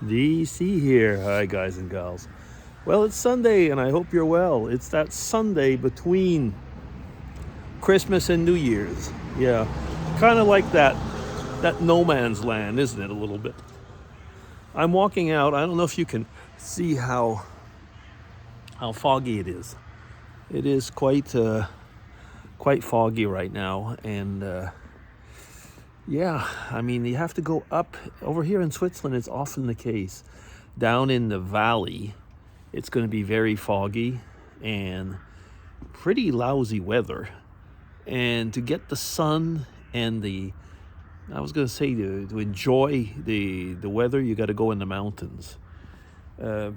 DC here. Hi, guys and gals. Well, it's Sunday, and I hope you're well. It's that Sunday between Christmas and New Year's. Yeah, kind of like that no man's land, isn't it? A little bit. I'm walking out. I don't know if you can see how foggy it is. It is quite foggy right now, and yeah, I mean, you have to go up. Over here in Switzerland, it's often the case. Down in the valley, it's going to be very foggy and pretty lousy weather. And to get the sun and I was going to say, to enjoy the weather, you got to go in the mountains.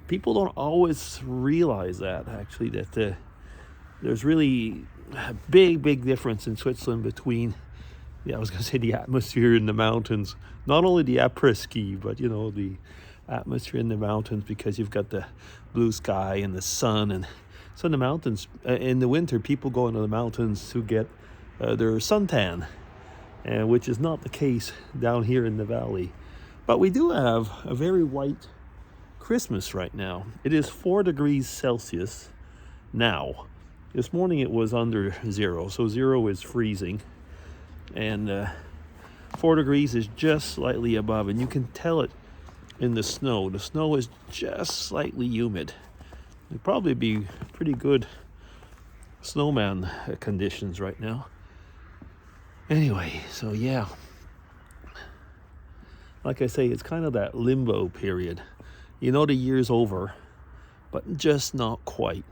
People don't always realize that, actually, that there's really a big difference in Switzerland between, I was going to say, the atmosphere in the mountains. Not only the après-ski, but, the atmosphere in the mountains, because you've got the blue sky and the sun. And so in the mountains, in the winter, people go into the mountains to get their suntan, which is not the case down here in the valley. But we do have a very white Christmas right now. It is 4 degrees Celsius now. This morning it was under 0, so 0 is freezing. And 4 degrees is just slightly above, and you can tell it in the snow. The snow is just slightly humid. It'd probably be pretty good snowman conditions right now. Anyway, so yeah, like I say, it's kind of that limbo period. The year's over, but just not quite.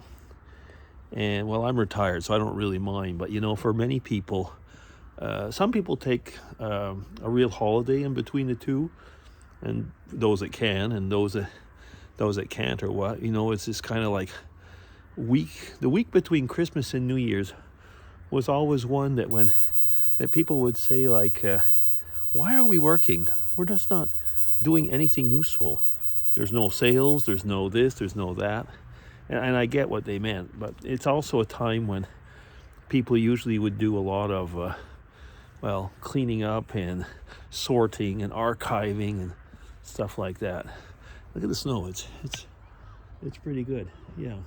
And well, I'm retired, so I don't really mind. But for many people, some people take a real holiday in between the two, and those that can, and those that can't, or what. It's just kind of like the week between Christmas and New Year's was always one that people would say, like, why are we working? We're just not doing anything useful. There's no sales, there's no this, there's no that. And I get what they meant, but it's also a time when people usually would do a lot of cleaning up and sorting and archiving and stuff like that. Look at the snow. It's pretty good. Yeah.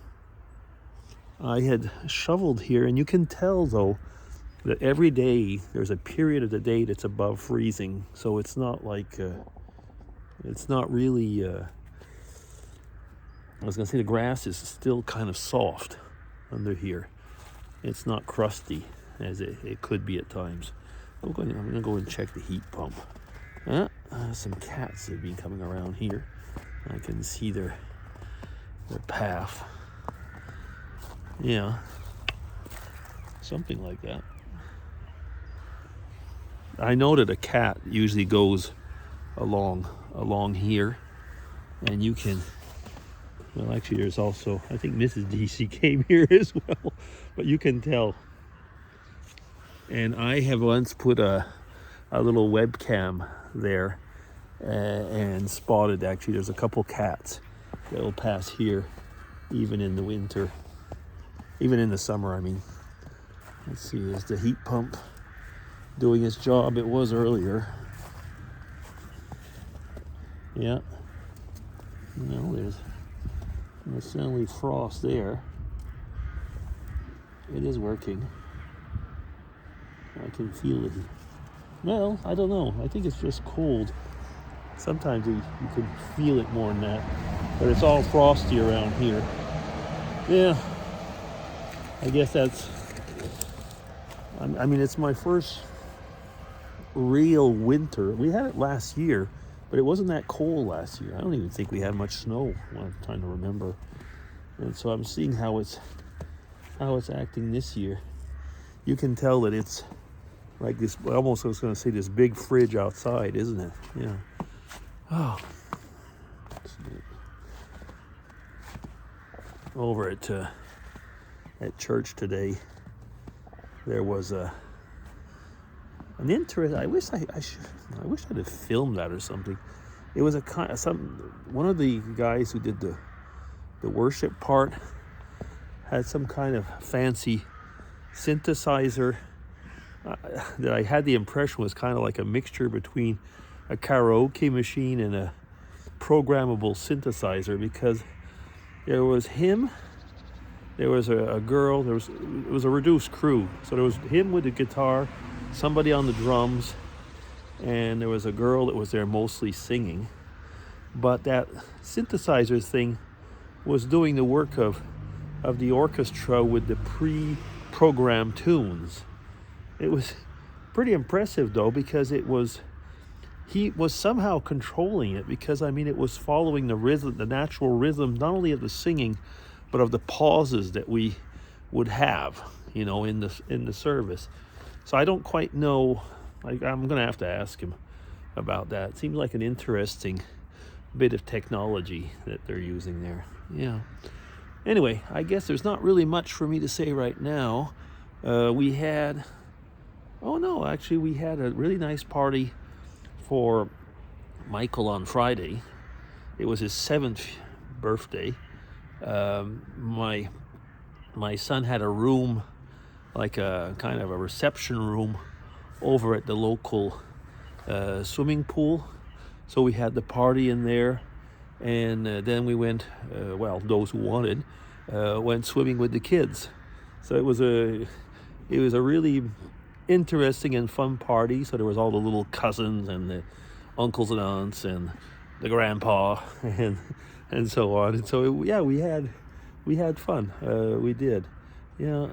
I had shoveled here, and you can tell though that every day there's a period of the day that's above freezing. So it's not like it's not really. I was gonna say the grass is still kind of soft under here. It's not crusty as it could be at times. I'm gonna go and check the heat pump. Some cats have been coming around here. I can see their path. Yeah, something like that. I know that a cat usually goes along here, and you can. Well, actually, there's also, I think Mrs. DC came here as well, but you can tell. And I have once put a little webcam there and spotted, actually, there's a couple cats that will pass here even in the winter, even in the summer, I mean. Let's see, is the heat pump doing its job? It was earlier. Yeah. There's certainly frost there. It is working. I can feel it. Well, I don't know. I think it's just cold. Sometimes you can feel it more than that. But it's all frosty around here. Yeah. I guess that's... I mean, it's my first real winter. We had it last year, but it wasn't that cold last year. I don't even think we had much snow. I'm trying to remember. And so I'm seeing how it's acting this year. You can tell that it's like this, almost I was going to say this big fridge outside, isn't it? Yeah. Oh. Over at church today, there was an interest. I wish I'd have filmed that or something. It was one of the guys who did the worship part had some kind of fancy synthesizer that I had the impression was kind of like a mixture between a karaoke machine and programmable synthesizer, because there was him, there was a girl, it was a reduced crew. So there was him with the guitar, somebody on the drums, and there was a girl that was there mostly singing. But that synthesizer thing was doing the work of the orchestra with the pre-programmed tunes. It was pretty impressive though, because he was somehow controlling it, because I mean it was following the rhythm, the natural rhythm, not only of the singing, but of the pauses that we would have, in the service. So I don't quite know. I'm going to have to ask him about that. It seems like an interesting bit of technology that they're using there. Yeah. Anyway, I guess there's not really much for me to say right now. We had a really nice party for Michael on Friday. It was his 7th birthday. My son had a room, like a kind of a reception room, over at the local swimming pool. So we had the party in there, and then we went, those who wanted, went swimming with the kids. So it was a really interesting and fun party. So there was all the little cousins and the uncles and aunts and the grandpa and so on. And so we had fun. We did. Yeah,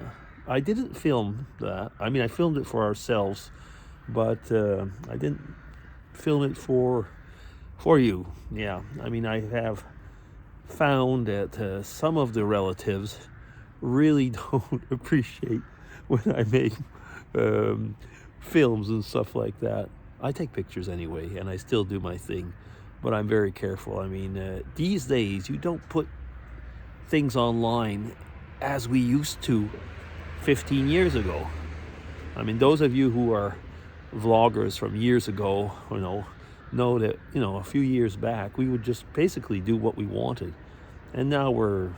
I didn't film that. I mean, I filmed it for ourselves, but I didn't film it for you. Yeah, I mean, I have found that some of the relatives really don't appreciate when I make films and stuff like that. I take pictures anyway, and I still do my thing, but I'm very careful. I mean, these days you don't put things online as we used to 15 years ago. I mean, those of you who are vloggers from years ago, know that, a few years back, we would just basically do what we wanted. And now we're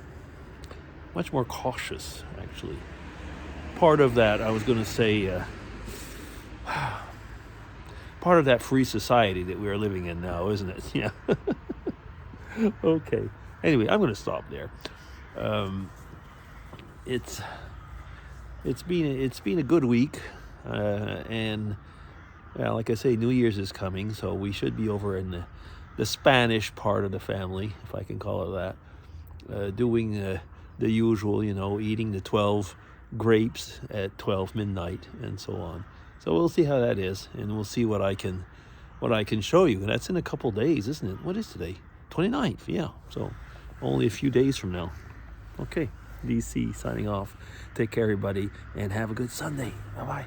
much more cautious, actually. Part of that, I was going to say, part of that free society that we're living in now, isn't it? Yeah. Okay. Anyway, I'm going to stop there. It's been a good week, and like I say, New Year's is coming, so we should be over in the Spanish part of the family, if I can call it that, doing the usual, eating the 12 grapes at 12 midnight and so on. So we'll see how that is, and we'll see what I can show you. And that's in a couple days, isn't it? What is today? 29th, yeah. So only a few days from now. Okay, DC signing off. Take care, everybody, and have a good Sunday. Bye-bye.